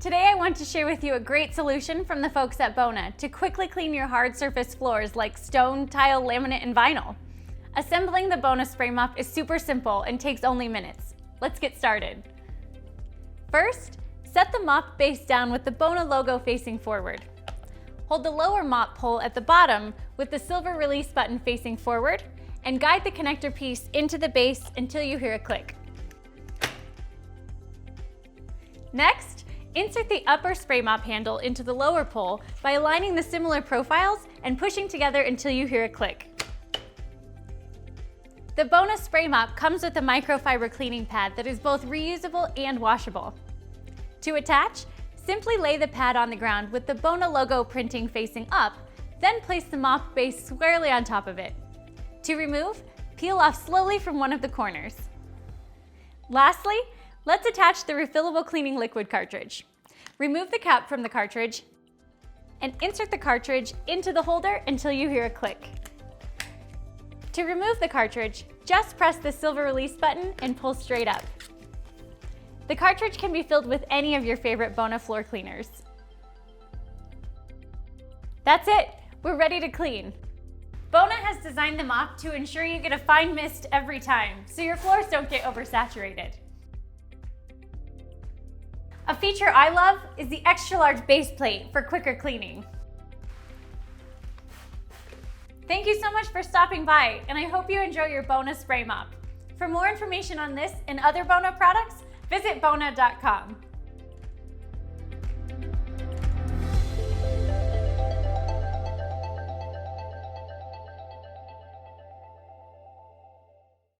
Today I want to share with you a great solution from the folks at Bona to quickly clean your hard surface floors like stone, tile, laminate, and vinyl. Assembling the Bona Spray Mop is super simple and takes only minutes. Let's get started. First, set the mop base down with the Bona logo facing forward. Hold the lower mop pole at the bottom with the silver release button facing forward and guide the connector piece into the base until you hear a click. Next, insert the upper spray mop handle into the lower pole by aligning the similar profiles and pushing together until you hear a click. The Bona Spray Mop comes with a microfiber cleaning pad that is both reusable and washable. To attach, simply lay the pad on the ground with the Bona logo printing facing up, then place the mop base squarely on top of it. To remove, peel off slowly from one of the corners. Lastly, let's attach the refillable cleaning liquid cartridge. Remove the cap from the cartridge and insert the cartridge into the holder until you hear a click. To remove the cartridge, just press the silver release button and pull straight up. The cartridge can be filled with any of your favorite Bona floor cleaners. That's it, we're ready to clean. Bona has designed the mop to ensure you get a fine mist every time, so your floors don't get oversaturated. A feature I love is the extra large base plate for quicker cleaning. Thank you so much for stopping by, and I hope you enjoy your Bona Spray Mop. For more information on this and other Bona products, visit bona.com.